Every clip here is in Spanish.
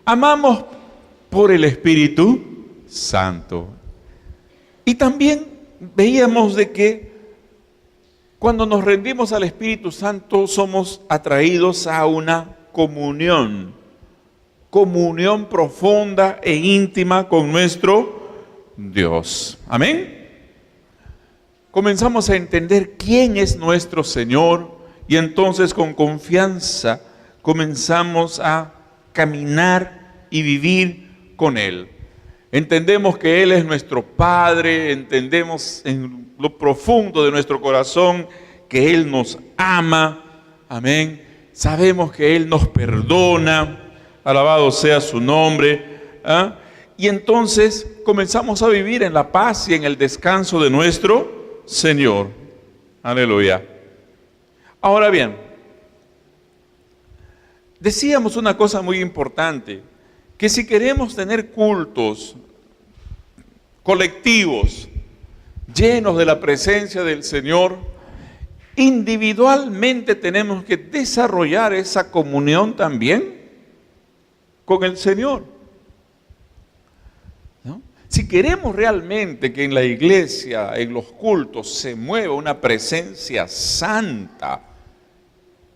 Amamos por el Espíritu Santo. Y también veíamos de que cuando nos rendimos al Espíritu Santo somos atraídos a una comunión profunda e íntima con nuestro Dios. Amén. Comenzamos a entender quién es nuestro Señor y entonces con confianza comenzamos a caminar y vivir con Él. Entendemos que Él es nuestro Padre, entendemos en lo profundo de nuestro corazón que Él nos ama, amén. Sabemos que Él nos perdona, alabado sea su nombre, ¿ah? Y entonces comenzamos a vivir en la paz y en el descanso de nuestro Señor. Aleluya. Ahora bien, decíamos una cosa muy importante, que si queremos tener cultos colectivos, llenos de la presencia del Señor, individualmente tenemos que desarrollar esa comunión también con el Señor, ¿no? Si queremos realmente que en la iglesia, en los cultos, se mueva una presencia santa,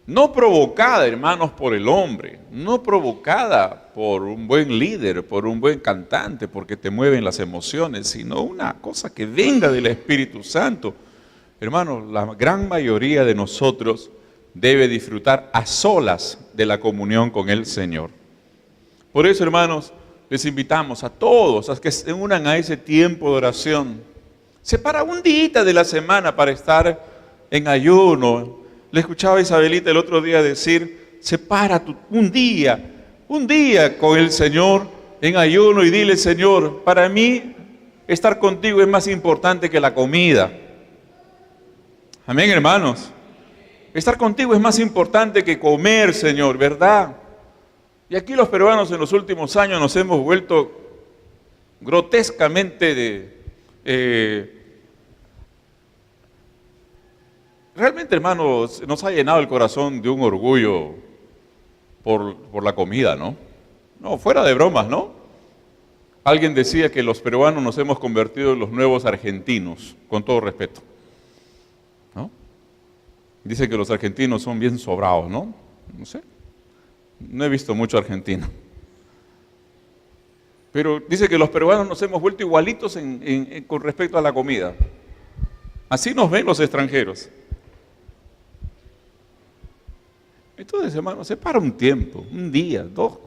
no provocada, hermanos, por el hombre, no provocada por un buen líder, por un buen cantante, porque te mueven las emociones, sino una cosa que venga del Espíritu Santo. Hermanos, la gran mayoría de nosotros debe disfrutar a solas de la comunión con el Señor. Por eso, hermanos, les invitamos a todos a que se unan a ese tiempo de oración. Separa un día de la semana para estar en ayuno. Le escuchaba a Isabelita el otro día decir, separa un día con el Señor en ayuno y dile, Señor, para mí estar contigo es más importante que la comida. Amén, hermanos. Estar contigo es más importante que comer, Señor, ¿verdad? Y aquí los peruanos en los últimos años nos hemos vuelto grotescamente realmente, hermanos, nos ha llenado el corazón de un orgullo por la comida, ¿no? No, fuera de bromas, ¿no? Alguien decía que los peruanos nos hemos convertido en los nuevos argentinos, con todo respeto, ¿no? Dice que los argentinos son bien sobrados, ¿no? No sé, no he visto mucho argentino. Pero dice que los peruanos nos hemos vuelto igualitos con respecto a la comida. Así nos ven los extranjeros. Entonces, hermano, separa un tiempo, un día, dos.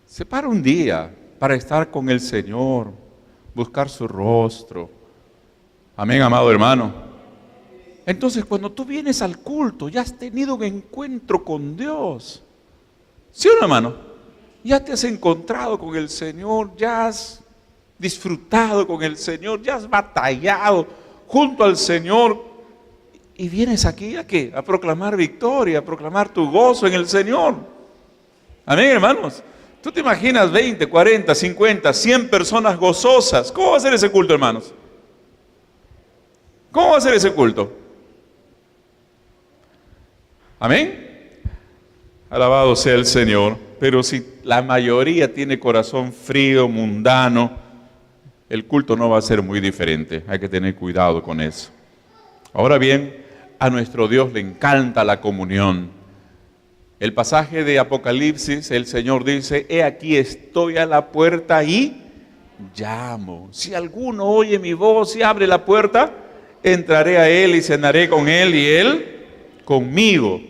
Separa un día para estar con el Señor, buscar su rostro. Amén, amado hermano. Entonces, cuando tú vienes al culto, ya has tenido un encuentro con Dios. ¿Sí o no, hermano? Ya te has encontrado con el Señor, ya has disfrutado con el Señor, ya has batallado junto al Señor. Y vienes aquí ¿a qué? A proclamar victoria, a proclamar tu gozo en el Señor. Amén, hermanos. ¿Tú te imaginas 20, 40, 50, 100 personas gozosas? ¿Cómo va a ser ese culto, hermanos? ¿Cómo va a ser ese culto? Amén. Alabado sea el Señor. Pero si la mayoría tiene corazón frío, mundano, el culto no va a ser muy diferente. Hay que tener cuidado con eso. Ahora bien, a nuestro Dios le encanta la comunión. El pasaje de Apocalipsis, el Señor dice, he aquí estoy a la puerta y llamo. Si alguno oye mi voz y abre la puerta, entraré a él y cenaré con él y él conmigo.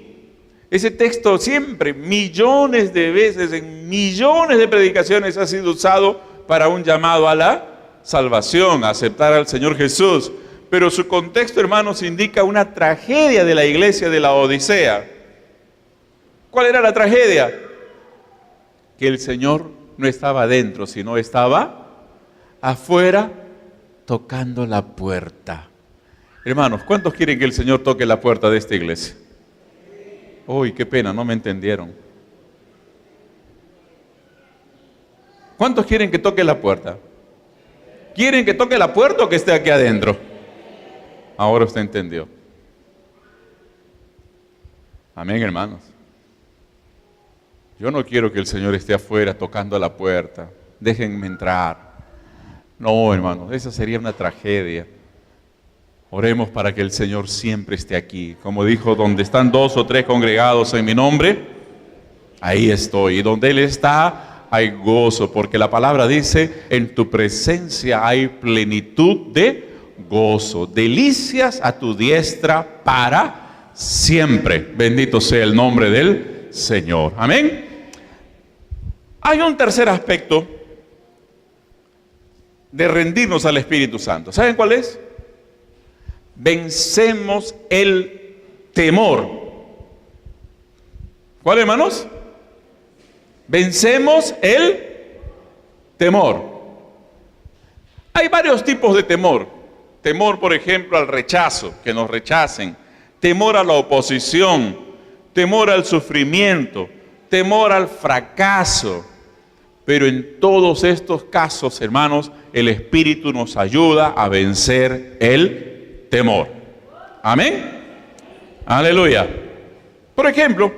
Ese texto siempre, millones de veces, en millones de predicaciones ha sido usado para un llamado a la salvación, a aceptar al Señor Jesús. Pero su contexto, hermanos, indica una tragedia de la iglesia de la Odisea. ¿Cuál era la tragedia? Que el Señor no estaba adentro, sino estaba afuera tocando la puerta. Hermanos, ¿cuántos quieren que el Señor toque la puerta de esta iglesia? Uy, qué pena, no me entendieron. ¿Cuántos quieren que toque la puerta? ¿Quieren que toque la puerta o que esté aquí adentro? Ahora usted entendió. Amén, hermanos. Yo no quiero que el Señor esté afuera tocando a la puerta. Déjenme entrar. No, hermanos, esa sería una tragedia. Oremos para que el Señor siempre esté aquí. Como dijo, donde están 2 o 3 congregados en mi nombre, ahí estoy. Y donde Él está, hay gozo. Porque la palabra dice, en tu presencia hay plenitud de gozo. Delicias a tu diestra para siempre. Bendito sea el nombre del Señor. Amén. Hay un tercer aspecto de rendirnos al Espíritu Santo. ¿Saben cuál es? Vencemos el temor. ¿Cuál, hermanos? Vencemos el temor. Hay varios tipos de temor. Temor, por ejemplo, al rechazo, que nos rechacen. Temor a la oposición. Temor al sufrimiento. Temor al fracaso. Pero en todos estos casos, hermanos, el Espíritu nos ayuda a vencer el temor. Amén. Aleluya. Por ejemplo,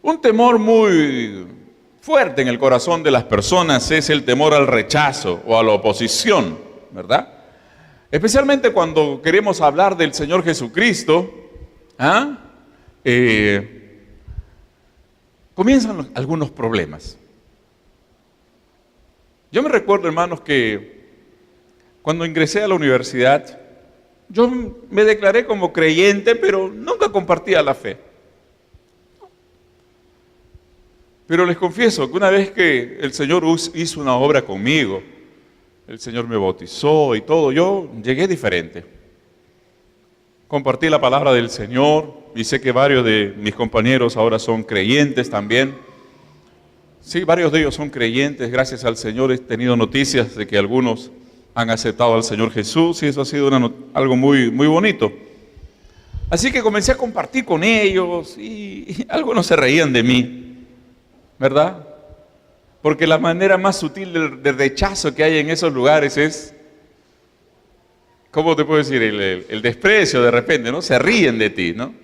un temor muy fuerte en el corazón de las personas es el temor al rechazo o a la oposición, ¿verdad? Especialmente cuando queremos hablar del Señor Jesucristo, comienzan algunos problemas. Yo me recuerdo, hermanos, que cuando ingresé a la universidad, yo me declaré como creyente, pero nunca compartía la fe. Pero les confieso que una vez que el Señor hizo una obra conmigo, el Señor me bautizó y todo, yo llegué diferente. Compartí la palabra del Señor y sé que varios de mis compañeros ahora son creyentes también. Sí, varios de ellos son creyentes, gracias al Señor he tenido noticias de que algunos han aceptado al Señor Jesús y eso ha sido algo muy, muy bonito. Así que comencé a compartir con ellos y algunos se reían de mí, ¿verdad? Porque la manera más sutil de rechazo que hay en esos lugares es, ¿cómo te puedo decir? El desprecio de repente, ¿no? Se ríen de ti, ¿no?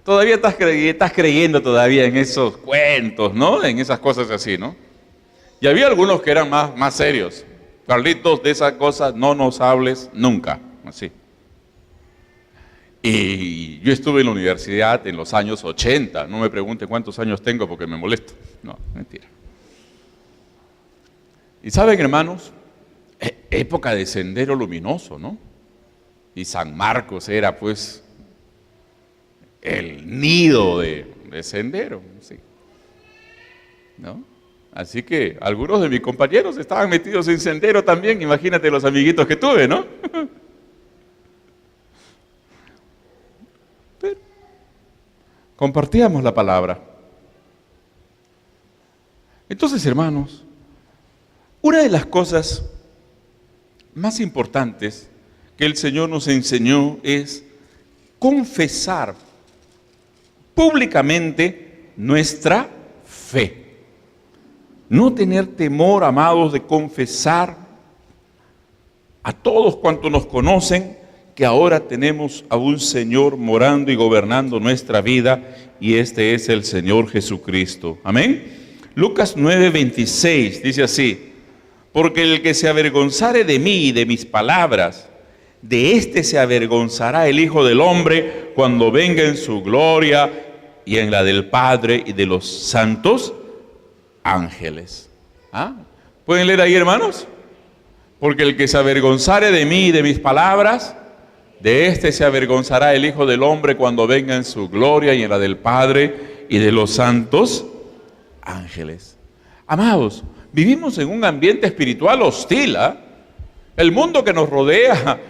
Todavía estás creyendo todavía en esos cuentos, ¿no? En esas cosas así, ¿no? Y había algunos que eran más serios. Carlitos, de esas cosas no nos hables nunca, así. Y yo estuve en la universidad en los años 80. No me pregunten cuántos años tengo porque me molesto. No, mentira. Y saben, hermanos, época de Sendero Luminoso, ¿no? Y San Marcos era pues el nido de Sendero, ¿sí? ¿No? Así que algunos de mis compañeros estaban metidos en Sendero también, imagínate los amiguitos que tuve, ¿no? Pero compartíamos la palabra. Entonces, hermanos, una de las cosas más importantes que el Señor nos enseñó es confesar públicamente nuestra fe. No tener temor, amados, de confesar a todos cuantos nos conocen que ahora tenemos a un Señor morando y gobernando nuestra vida y este es el Señor Jesucristo. Amén. Lucas 9:26 dice así: porque el que se avergonzare de mí y de mis palabras, de éste se avergonzará el Hijo del Hombre cuando venga en su gloria y en la del Padre y de los santos ángeles. ¿Pueden leer ahí, hermanos? Porque el que se avergonzare de mí y de mis palabras, de éste se avergonzará el Hijo del Hombre cuando venga en su gloria y en la del Padre y de los santos ángeles. Amados, vivimos en un ambiente espiritual hostil. El mundo que nos rodea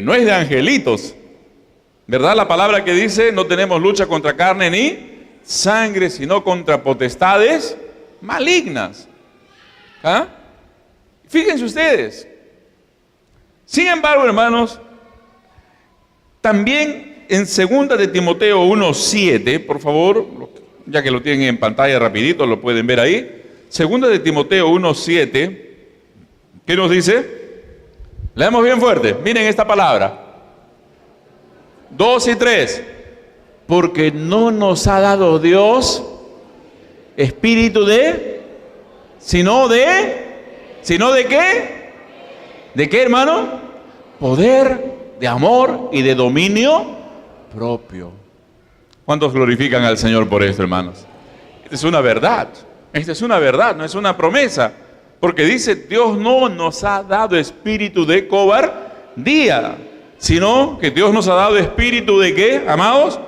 no es de angelitos, ¿verdad? La palabra que dice, no tenemos lucha contra carne ni sangre, sino contra potestades malignas. Fíjense ustedes. Sin embargo, hermanos, también en 2 de Timoteo 1:7, por favor, ya que lo tienen en pantalla rapidito, lo pueden ver ahí. 2 de Timoteo 1:7, ¿qué nos dice? Leemos bien fuerte, miren esta palabra. 2 y 3. Porque no nos ha dado Dios Espíritu de, sino de qué? ¿De qué, hermano? Poder, de amor y de dominio propio. ¿Cuántos glorifican al Señor por esto, hermanos? Esta es una verdad. Esta es una verdad, no es una promesa. Porque dice, Dios no nos ha dado espíritu de cobardía, sino que Dios nos ha dado espíritu de ¿qué, amados?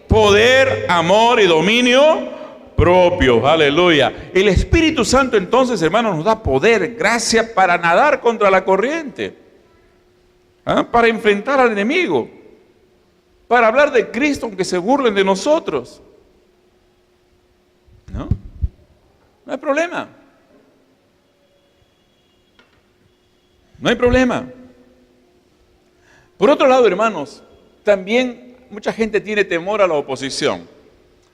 Poder, amor y dominio propio. Aleluya. El Espíritu Santo entonces, hermanos, nos da poder, gracia para nadar contra la corriente. Para enfrentar al enemigo. Para hablar de Cristo aunque se burlen de nosotros. ¿No? No hay problema. No hay problema. Por otro lado, hermanos, también mucha gente tiene temor a la oposición.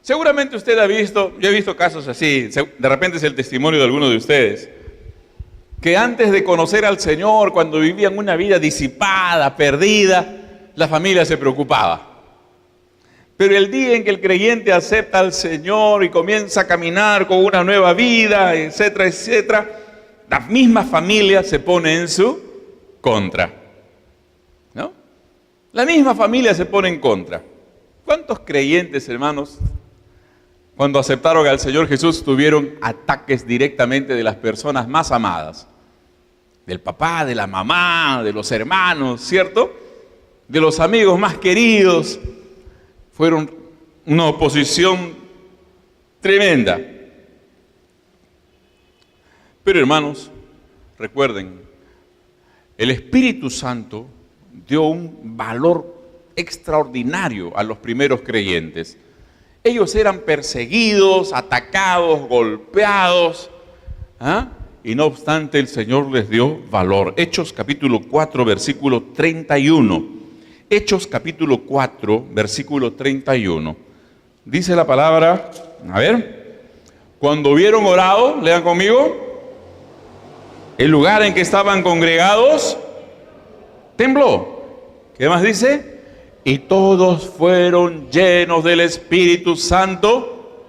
Seguramente usted ha visto, yo he visto casos así, de repente es el testimonio de alguno de ustedes, que antes de conocer al Señor, cuando vivían una vida disipada, perdida, la familia se preocupaba. Pero el día en que el creyente acepta al Señor y comienza a caminar con una nueva vida, etcétera, etcétera, la misma familia se pone en su contra. ¿No? La misma familia se pone en contra. ¿Cuántos creyentes, hermanos, cuando aceptaron al Señor Jesús, tuvieron ataques directamente de las personas más amadas? Del papá, de la mamá, de los hermanos, ¿cierto? De los amigos más queridos. Fueron una oposición tremenda. Pero hermanos, recuerden, el Espíritu Santo dio un valor extraordinario a los primeros creyentes. Ellos eran perseguidos, atacados, golpeados, y no obstante el Señor les dio valor. Hechos capítulo 4, versículo 31. Hechos capítulo 4, versículo 31. Dice la palabra, a ver, cuando hubieron orado, lean conmigo, el lugar en que estaban congregados tembló. ¿Qué más dice? Y todos fueron llenos del Espíritu Santo.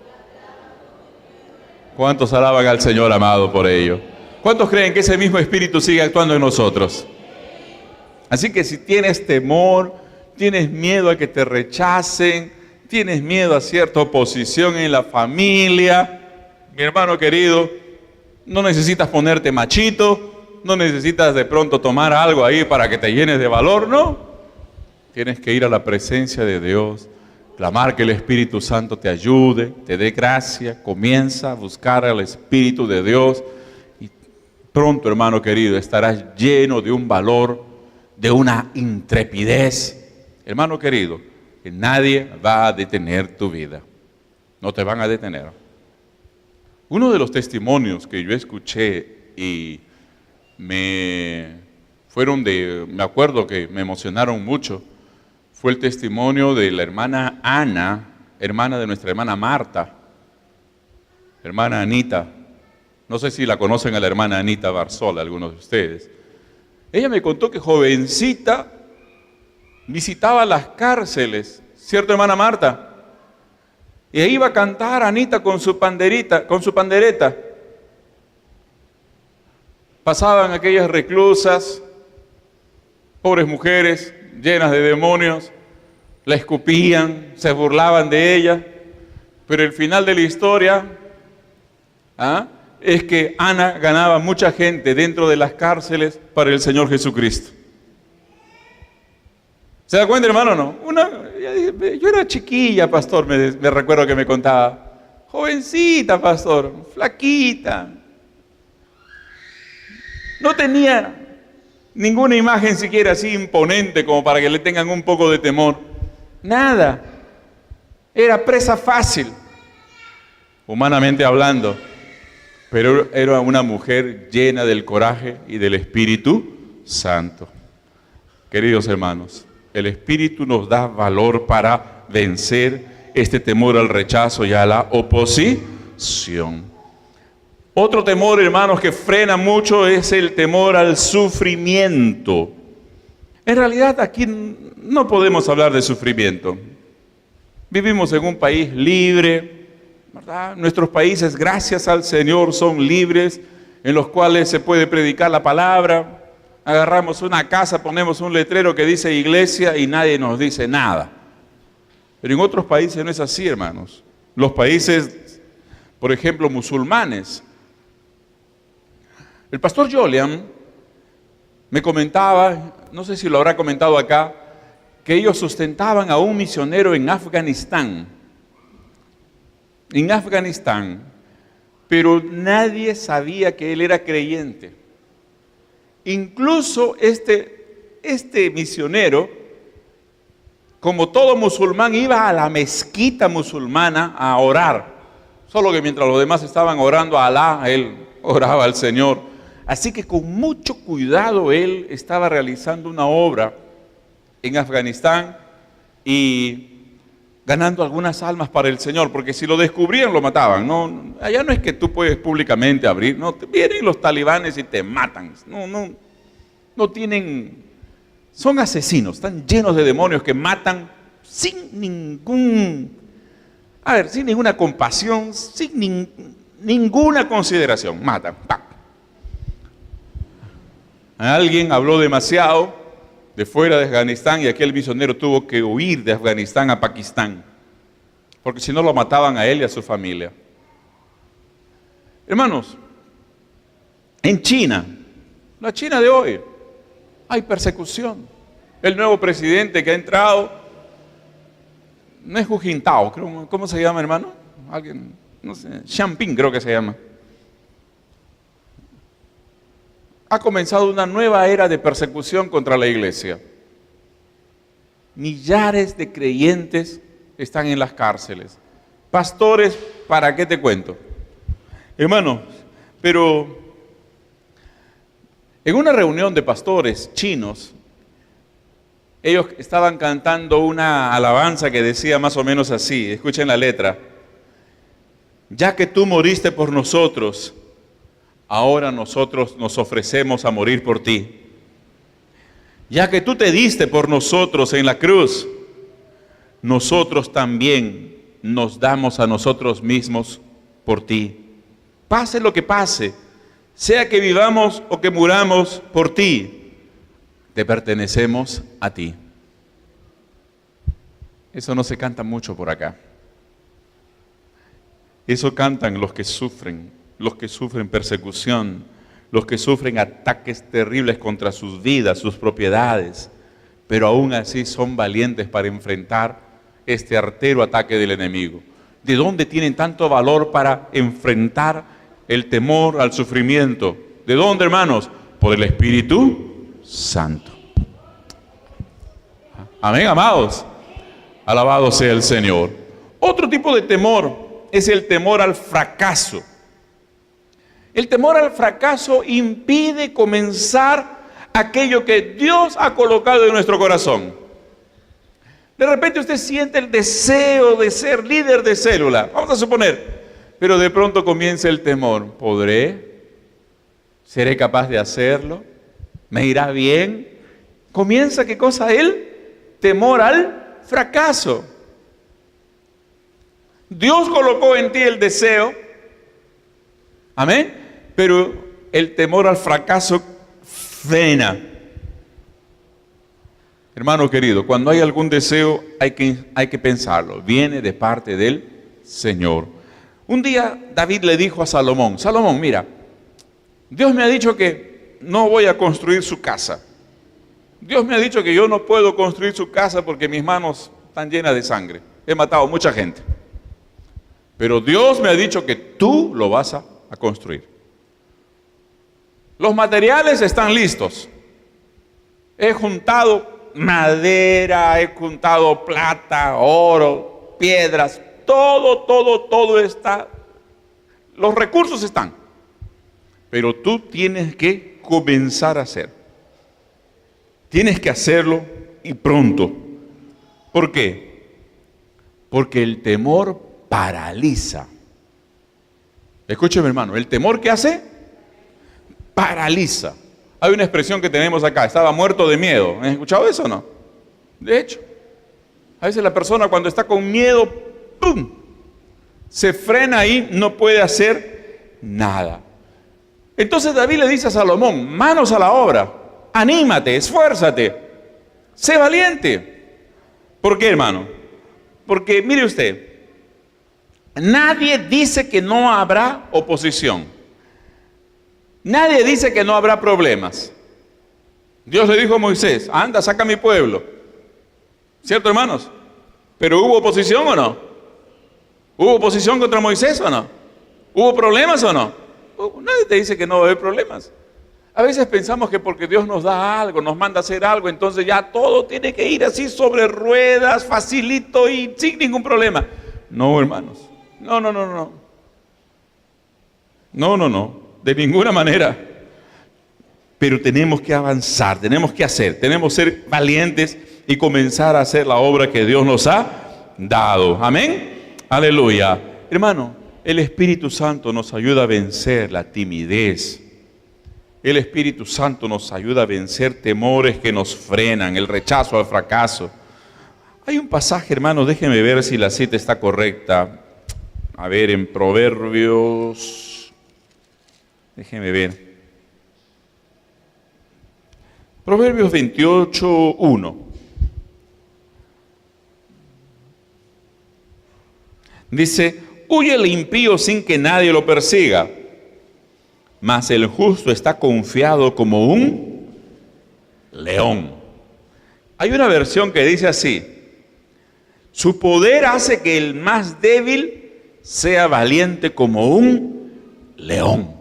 ¿Cuántos alaban al Señor amado por ello? ¿Cuántos creen que ese mismo Espíritu sigue actuando en nosotros? Así que si tienes temor, tienes miedo a que te rechacen, tienes miedo a cierta oposición en la familia, mi hermano querido, no necesitas ponerte machito, no necesitas de pronto tomar algo ahí para que te llenes de valor, no. Tienes que ir a la presencia de Dios, clamar que el Espíritu Santo te ayude, te dé gracia, comienza a buscar al Espíritu de Dios y pronto, hermano querido, estarás lleno de un valor, de una intrepidez. Hermano querido, que nadie va a detener tu vida. No te van a detener. Uno de los testimonios que yo escuché y me acuerdo que me emocionaron mucho, fue el testimonio de la hermana Ana, hermana de nuestra hermana Marta, hermana Anita. No sé si la conocen a la hermana Anita Barzola, algunos de ustedes. Ella me contó que jovencita visitaba las cárceles, ¿cierto, hermana Marta? Y ahí iba a cantar Anita con su pandereta. Pasaban aquellas reclusas, pobres mujeres llenas de demonios, la escupían, se burlaban de ella, pero el final de la historia es que Ana ganaba mucha gente dentro de las cárceles para el Señor Jesucristo. ¿Se da cuenta, hermano, no? Yo era chiquilla, pastor, me recuerdo que me contaba. Jovencita, pastor, flaquita. No tenía ninguna imagen siquiera así imponente como para que le tengan un poco de temor. Nada. Era presa fácil, humanamente hablando. Pero era una mujer llena del coraje y del Espíritu Santo. Queridos hermanos, el Espíritu nos da valor para vencer este temor al rechazo y a la oposición. Otro temor, hermanos, que frena mucho es el temor al sufrimiento. En realidad aquí no podemos hablar de sufrimiento. Vivimos en un país libre, ¿verdad? Nuestros países, gracias al Señor, son libres, en los cuales se puede predicar la palabra. Agarramos una casa, ponemos un letrero que dice iglesia y nadie nos dice nada. Pero en otros países no es así, hermanos. Los países, por ejemplo, musulmanes. El pastor Jolian me comentaba, no sé si lo habrá comentado acá, que ellos sustentaban a un misionero en Afganistán. En Afganistán. Pero nadie sabía que él era creyente. Incluso este misionero, como todo musulmán, iba a la mezquita musulmana a orar. Solo que mientras los demás estaban orando a Alá, él oraba al Señor. Así que con mucho cuidado él estaba realizando una obra en Afganistán y ganando algunas almas para el Señor, porque si lo descubrían lo mataban. No, allá no es que tú puedes públicamente abrir, no, vienen los talibanes y te matan. No tienen, son asesinos, están llenos de demonios que matan sin ninguna compasión, sin ninguna consideración, matan. ¡Pam! Alguien habló demasiado de fuera de Afganistán y aquel misionero tuvo que huir de Afganistán a Pakistán, porque si no lo mataban a él y a su familia. Hermanos, en China, la China de hoy, hay persecución. El nuevo presidente que ha entrado, no es Hu Jintao, creo, ¿cómo se llama, hermano? Alguien, no sé, Xiaoping creo que se llama. Ha comenzado una nueva era de persecución contra la iglesia. Millares de creyentes están en las cárceles. Pastores, ¿para qué te cuento? Hermano, pero en una reunión de pastores chinos, ellos estaban cantando una alabanza que decía más o menos así, escuchen la letra: ya que tú moriste por nosotros, ahora nosotros nos ofrecemos a morir por ti. Ya que tú te diste por nosotros en la cruz, nosotros también nos damos a nosotros mismos por ti. Pase lo que pase, sea que vivamos o que muramos por ti, te pertenecemos a ti. Eso no se canta mucho por acá. Eso cantan los que sufren persecución, los que sufren ataques terribles contra sus vidas, sus propiedades, pero aún así son valientes para enfrentar este artero ataque del enemigo. ¿De dónde tienen tanto valor para enfrentar el temor al sufrimiento? ¿De dónde, hermanos? Por el Espíritu Santo. Amén, amados. Alabado sea el Señor. Otro tipo de temor es el temor al fracaso. El temor al fracaso impide comenzar aquello que Dios ha colocado en nuestro corazón. De repente usted siente el deseo de ser líder de célula, vamos a suponer, pero de pronto comienza el temor. ¿Podré? ¿Seré capaz de hacerlo? ¿Me irá bien? Comienza, ¿qué cosa? El temor al fracaso. Dios colocó en ti el deseo, amén, pero el temor al fracaso frena. Hermano querido, cuando hay algún deseo hay que pensarlo, viene de parte del Señor. Un día David le dijo a Salomón: Salomón, mira, Dios me ha dicho que no voy a construir su casa. Dios me ha dicho que yo no puedo construir su casa porque mis manos están llenas de sangre. He matado a mucha gente. Pero Dios me ha dicho que tú lo vas a construir. Los materiales están listos. He juntado madera, he juntado plata, oro, piedras, todo está. Los recursos están. Pero tú tienes que comenzar a hacer. Tienes que hacerlo y pronto. ¿Por qué? Porque el temor paraliza. Escúcheme, hermano, el temor, ¿qué hace? Paraliza. Hay una expresión que tenemos acá: estaba muerto de miedo. ¿Han escuchado eso o no? De hecho, a veces la persona cuando está con miedo, ¡pum!, Se frena ahí, no puede hacer nada. Entonces David le dice a Salomón, manos a la obra, anímate, esfuérzate, sé valiente. ¿Por qué, hermano? Porque mire usted, nadie dice que no habrá oposición. Nadie dice que no habrá problemas. Dios le dijo a Moisés, anda, saca a mi pueblo. ¿Cierto, hermanos? ¿Pero hubo oposición o no? ¿Hubo oposición contra Moisés o no? ¿Hubo problemas o no? Nadie te dice que no va a haber problemas. A veces pensamos que porque Dios nos da algo, nos manda a hacer algo, entonces ya todo tiene que ir así sobre ruedas, facilito y sin ningún problema. No, hermanos. No. No, de ninguna manera. Pero tenemos que avanzar, tenemos que hacer, tenemos que ser valientes y comenzar a hacer la obra que Dios nos ha dado. Amén. Aleluya. Hermano, el Espíritu Santo nos ayuda a vencer la timidez. El Espíritu Santo nos ayuda a vencer temores que nos frenan, el rechazo al fracaso. Hay un pasaje, hermano, déjenme ver si la cita está correcta. A ver, en Proverbios, déjenme ver. Proverbios 28:1. Dice, huye el impío sin que nadie lo persiga, mas el justo está confiado como un león. Hay una versión que dice así, su poder hace que el más débil sea valiente como un león.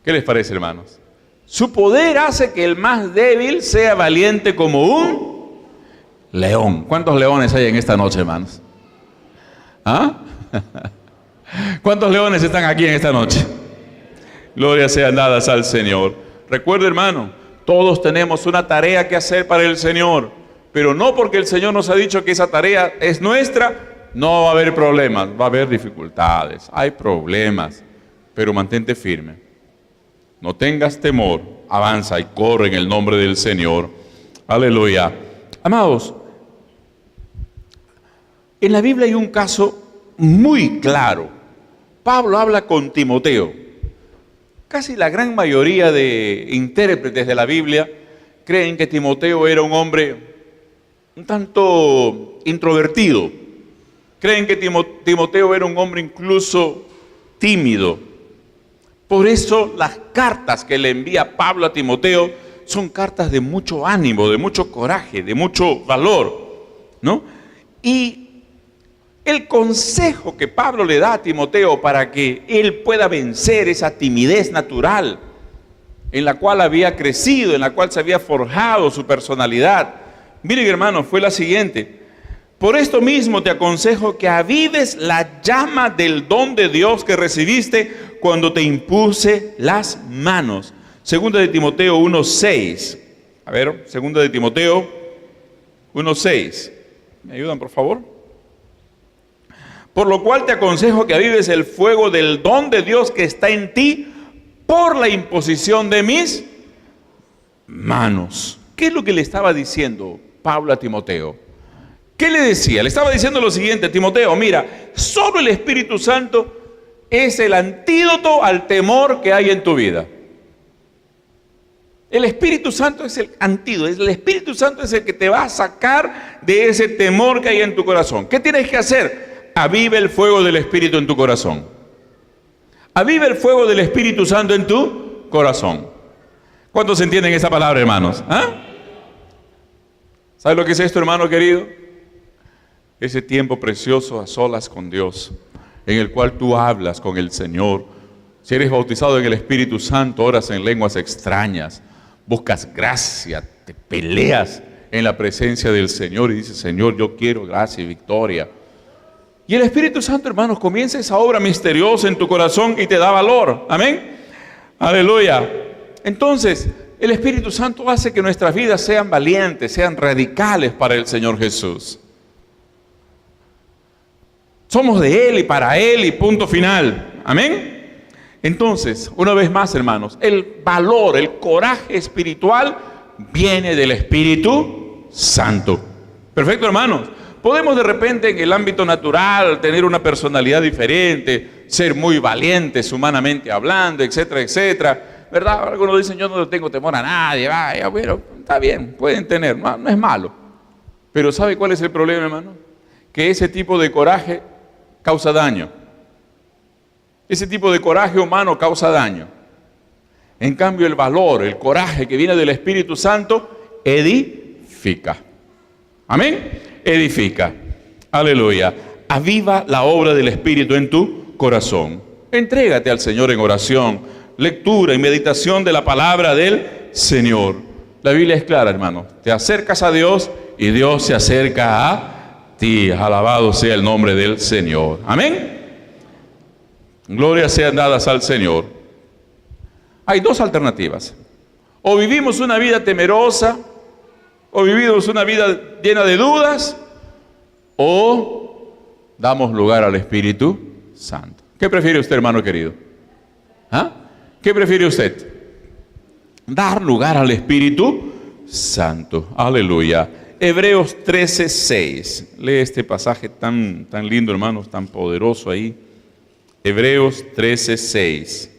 ¿Qué les parece, hermanos? Su poder hace que el más débil sea valiente como un león. ¿Cuántos leones hay en esta noche, hermanos? ¿Ah? ¿Cuántos leones están aquí en esta noche? Gloria sean dadas al Señor. Recuerde, hermano, todos tenemos una tarea que hacer para el Señor, pero no porque el Señor nos ha dicho que esa tarea es nuestra, no va a haber problemas, va a haber dificultades, hay problemas, pero mantente firme. No tengas temor, avanza y corre en el nombre del Señor. Aleluya. Amados, en la Biblia hay un caso muy claro. Pablo habla con Timoteo. Casi la gran mayoría de intérpretes de la Biblia creen que Timoteo era un hombre un tanto introvertido. Creen que Timoteo era un hombre incluso tímido. Por eso las cartas que le envía Pablo a Timoteo son cartas de mucho ánimo, de mucho coraje, de mucho valor, ¿no? Y el consejo que Pablo le da a Timoteo para que él pueda vencer esa timidez natural en la cual había crecido, en la cual se había forjado su personalidad, miren, hermanos, fue la siguiente: por esto mismo te aconsejo que avives la llama del don de Dios que recibiste cuando te impuse las manos. Segunda de Timoteo 1:6. A ver, segunda de Timoteo 1:6. ¿Me ayudan, por favor? Por lo cual te aconsejo que avives el fuego del don de Dios que está en ti por la imposición de mis manos. ¿Qué es lo que le estaba diciendo Pablo a Timoteo? ¿Qué le decía? Le estaba diciendo lo siguiente: Timoteo, mira, solo el Espíritu Santo es el antídoto al temor que hay en tu vida. El Espíritu Santo es el antídoto, el Espíritu Santo es el que te va a sacar de ese temor que hay en tu corazón. ¿Qué tienes que hacer? Aviva el fuego del Espíritu en tu corazón. Aviva el fuego del Espíritu Santo en tu corazón. ¿Cuántos entienden esa palabra, hermanos? ¿Ah? ¿Sabes lo que es esto, hermano querido? Ese tiempo precioso a solas con Dios, en el cual tú hablas con el Señor. Si eres bautizado en el Espíritu Santo, oras en lenguas extrañas, buscas gracia, te peleas en la presencia del Señor y dices: Señor, yo quiero gracia y victoria. Y el Espíritu Santo, hermanos, comienza esa obra misteriosa en tu corazón y te da valor. Amén. Aleluya. Entonces, el Espíritu Santo hace que nuestras vidas sean valientes, sean radicales para el Señor Jesús. Somos de Él y para Él y punto final. Amén. Entonces, una vez más, hermanos, el valor, el coraje espiritual viene del Espíritu Santo. Perfecto, hermanos. Podemos de repente en el ámbito natural tener una personalidad diferente, ser muy valientes humanamente hablando, etcétera, etcétera, ¿verdad? Algunos dicen, yo no tengo temor a nadie, vaya, bueno, está bien, pueden tener, no es malo. Pero ¿sabe cuál es el problema, hermano? Que ese tipo de coraje causa daño. Ese tipo de coraje humano causa daño. En cambio, el valor, el coraje que viene del Espíritu Santo, edifica. Amén. Edifica. Aleluya. Aviva la obra del Espíritu en tu corazón. Entrégate al Señor en oración, lectura y meditación de la palabra del Señor. La Biblia es clara, hermano. Te acercas a Dios y Dios se acerca a ti. Alabado sea el nombre del Señor. Amén. Gloria sean dadas al Señor. Hay dos alternativas. O vivimos una vida temerosa, o vivimos una vida llena de dudas, o damos lugar al Espíritu Santo. ¿Qué prefiere usted, hermano querido? ¿Ah? ¿Qué prefiere usted? Dar lugar al Espíritu Santo. Aleluya. Hebreos 13:6. Lee este pasaje tan lindo, hermanos, tan poderoso ahí. Hebreos 13:6.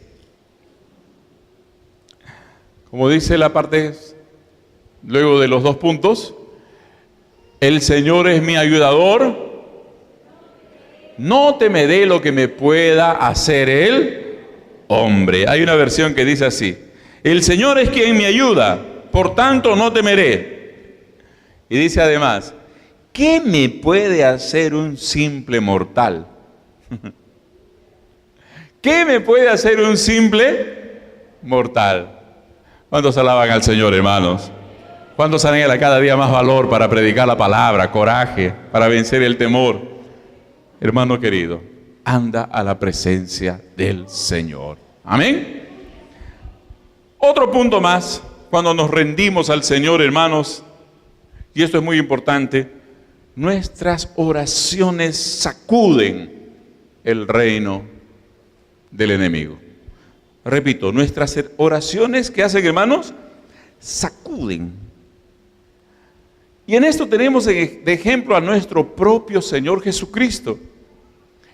Como dice la parte, luego de los dos puntos, el Señor es mi ayudador, no temeré lo que me pueda hacer el hombre. Hay una versión que dice así, el Señor es quien me ayuda, por tanto no temeré. Y dice además, ¿qué me puede hacer un simple mortal? ¿Qué me puede hacer un simple mortal? ¿Cuántos alaban al Señor, hermanos? ¿Cuántos anhelan cada día más valor para predicar la palabra, coraje, para vencer el temor? Hermano querido, anda a la presencia del Señor. Amén. Otro punto más, cuando nos rendimos al Señor, hermanos, y esto es muy importante, nuestras oraciones sacuden el reino del enemigo. Repito, nuestras oraciones, ¿qué hacen, hermanos? Sacuden. Y en esto tenemos de ejemplo a nuestro propio Señor Jesucristo.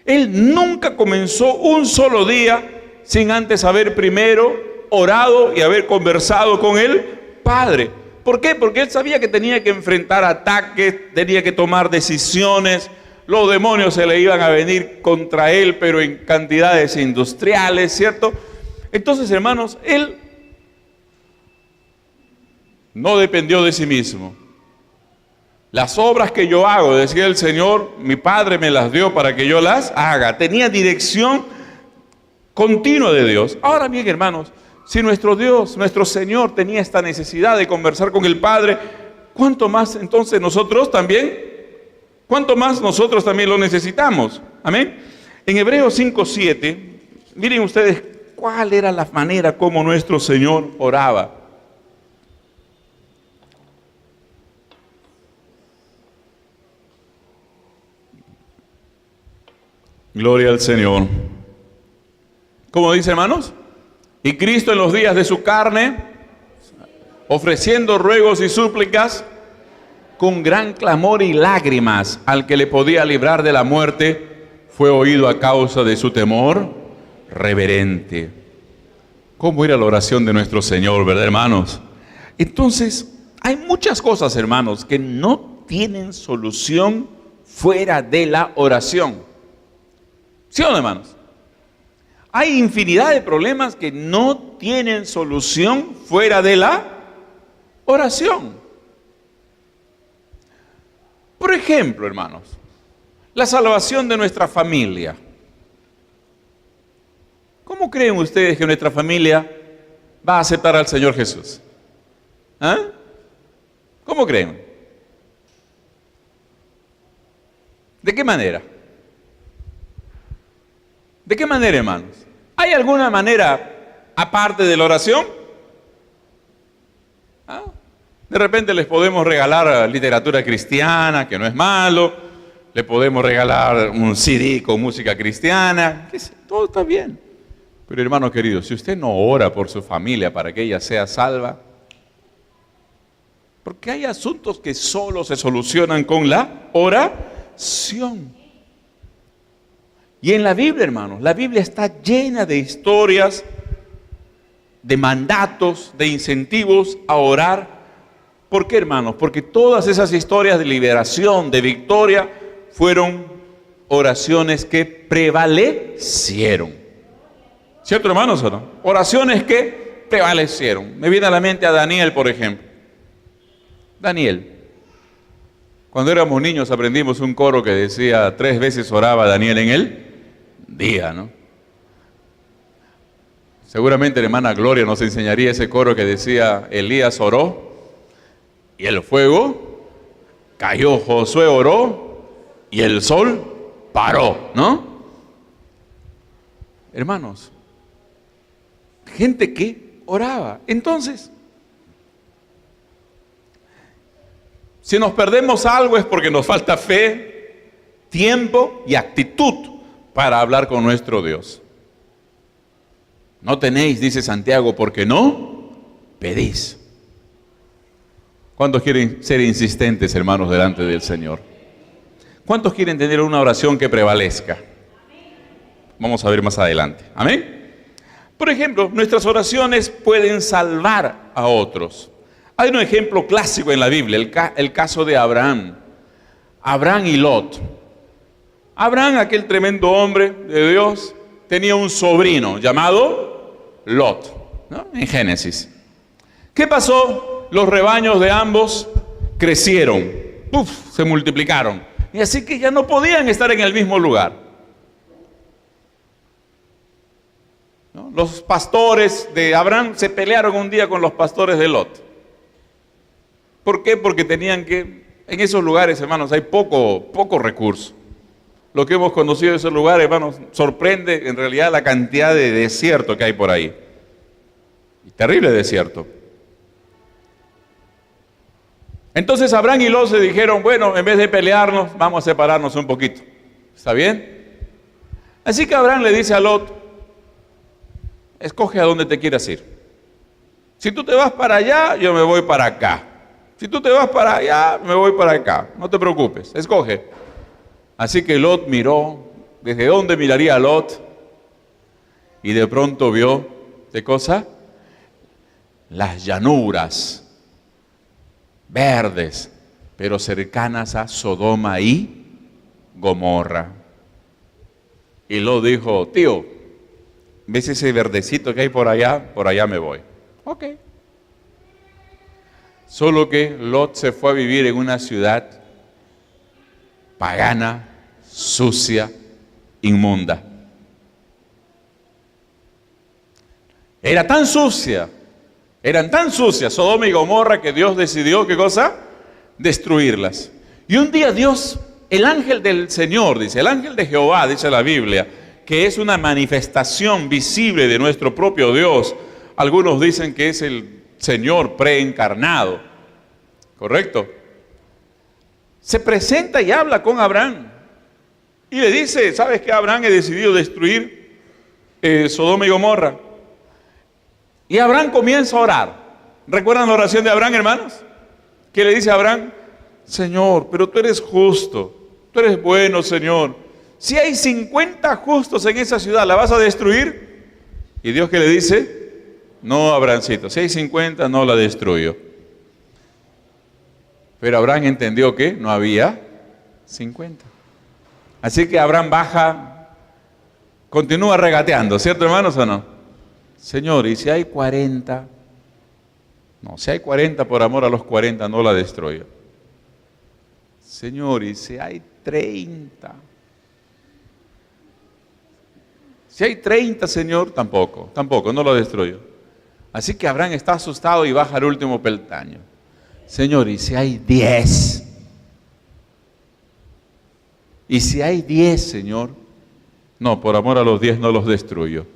Él nunca comenzó un solo día sin antes haber primero orado y haber conversado con el Padre. ¿Por qué? Porque Él sabía que tenía que enfrentar ataques, tenía que tomar decisiones. Los demonios se le iban a venir contra Él, pero en cantidades industriales, ¿cierto? Entonces, hermanos, Él no dependió de sí mismo. Las obras que yo hago, decía el Señor, mi Padre me las dio para que yo las haga. Tenía dirección continua de Dios. Ahora bien, hermanos, si nuestro Dios, nuestro Señor tenía esta necesidad de conversar con el Padre, ¿cuánto más entonces nosotros también? ¿Cuánto más nosotros también lo necesitamos? Amén. En Hebreos 5:7, miren ustedes cuál era la manera como nuestro Señor oraba. Gloria al Señor. ¿Cómo dice, hermanos? Y Cristo en los días de su carne, ofreciendo ruegos y súplicas, con gran clamor y lágrimas al que le podía librar de la muerte, fue oído a causa de su temor reverente. ¿Cómo era la oración de nuestro Señor, verdad, hermanos? Entonces, hay muchas cosas, hermanos, que no tienen solución fuera de la oración. ¿Sí o no, hermanos? Hay infinidad de problemas que no tienen solución fuera de la oración. Por ejemplo, hermanos, la salvación de nuestra familia. ¿Cómo creen ustedes que nuestra familia va a aceptar al Señor Jesús? ¿Ah? ¿Cómo creen? ¿De qué manera? ¿De qué manera, hermanos? ¿Hay alguna manera aparte de la oración? ¿Ah? De repente les podemos regalar literatura cristiana, que no es malo. Le podemos regalar un CD con música cristiana. Todo está bien. Pero, hermano querido, si usted no ora por su familia para que ella sea salva, Porque hay asuntos que solo se solucionan con la oración. Y en la Biblia, hermanos, la Biblia está llena de historias, de mandatos, de incentivos a orar. ¿Por qué, hermanos? Porque todas esas historias de liberación, de victoria, fueron oraciones que prevalecieron. ¿Cierto, hermanos, o no? Oraciones que prevalecieron. Me viene a la mente a Daniel, por ejemplo. Daniel. Cuando éramos niños aprendimos un coro que decía 3 veces oraba Daniel en el día, ¿no? Seguramente la hermana Gloria nos enseñaría ese coro que decía: Elías oró y el fuego cayó, Josué oró y el sol paró, ¿no? Hermanos, gente que oraba. Entonces, si nos perdemos algo es porque nos falta fe, tiempo y actitud para hablar con nuestro Dios. No tenéis, dice Santiago, porque no pedís. ¿Cuántos quieren ser insistentes, hermanos, delante del Señor? ¿Cuántos quieren tener una oración que prevalezca? Vamos a ver más adelante. Amén. Por ejemplo, nuestras oraciones pueden salvar a otros. Hay un ejemplo clásico en la Biblia, el caso de Abraham. Abraham y Lot. Abraham, aquel tremendo hombre de Dios, tenía un sobrino llamado Lot, ¿no? En Génesis. ¿Qué pasó? Los rebaños de ambos crecieron, se multiplicaron. Y así que ya no podían estar en el mismo lugar, ¿no? Los pastores de Abraham se pelearon un día con los pastores de Lot. ¿Por qué? Porque tenían que, en esos lugares, hermanos, hay poco recurso. Lo que hemos conocido de esos lugares, hermanos, sorprende en realidad la cantidad de desierto que hay por ahí. Terrible desierto. Entonces Abraham y Lot se dijeron: bueno, en vez de pelearnos, vamos a separarnos un poquito. ¿Está bien? Así que Abraham le dice a Lot: escoge a dónde te quieras ir. Si tú te vas para allá, yo me voy para acá. Si tú te vas para allá, me voy para acá. No te preocupes, escoge. Así que Lot miró. ¿Desde dónde miraría Lot? Y de pronto vio, ¿qué cosa? Las llanuras verdes, pero cercanas a Sodoma y Gomorra. Y Lot dijo: tío, ¿ves ese verdecito que hay por allá me voy. Ok. Solo que Lot se fue a vivir en una ciudad pagana, sucia, inmunda. Eran tan sucias Sodoma y Gomorra, que Dios decidió, ¿qué cosa? Destruirlas. Y un día Dios, el ángel del Señor, dice, el ángel de Jehová, dice la Biblia, que es una manifestación visible de nuestro propio Dios. Algunos dicen que es el Señor preencarnado, ¿correcto? Se presenta y habla con Abraham y le dice: ¿sabes qué, Abraham? He decidido destruir Sodoma y Gomorra. Y Abraham comienza a orar. ¿Recuerdan la oración de Abraham, hermanos? ¿Qué le dice a Abraham? Señor, pero tú eres justo, tú eres bueno, Señor. Si hay 50 justos en esa ciudad, ¿la vas a destruir? Y Dios, ¿qué le dice? No, Abrahamcito, si hay 50, no la destruyo. Pero Abraham entendió que no había 50. Así que Abraham baja, continúa regateando, ¿cierto, hermanos, o no? Señor, ¿y si hay 40? No, si hay 40, por amor a los 40, no la destruyo. Señor, ¿y si hay 30? Si hay 30, Señor, tampoco, no lo destruyo. Así que Abraham está asustado y baja al último peldaño. Señor, ¿y si hay 10? ¿Y si hay 10, Señor? No, por amor a los 10 no los destruyo.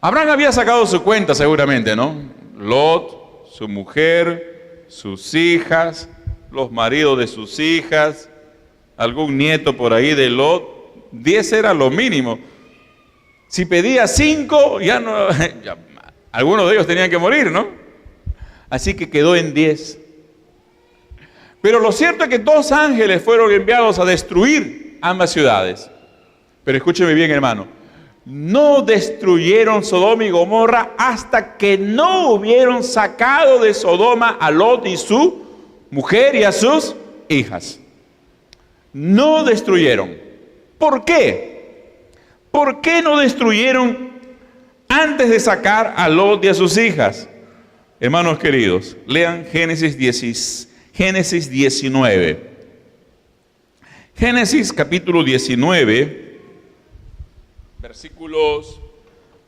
Abraham había sacado su cuenta seguramente, ¿no? Lot, su mujer, sus hijas, los maridos de sus hijas, algún nieto por ahí de Lot. 10 era lo mínimo. Si pedía 5, algunos de ellos tenían que morir, ¿no? Así que quedó en 10. Pero lo cierto es que 2 ángeles fueron enviados a destruir ambas ciudades. Pero escúcheme bien, hermano. No destruyeron Sodoma y Gomorra hasta que no hubieron sacado de Sodoma a Lot y su mujer y a sus hijas. No destruyeron. ¿Por qué? ¿Por qué no destruyeron antes de sacar a Lot y a sus hijas? Hermanos queridos, lean Génesis 19. Génesis capítulo 19,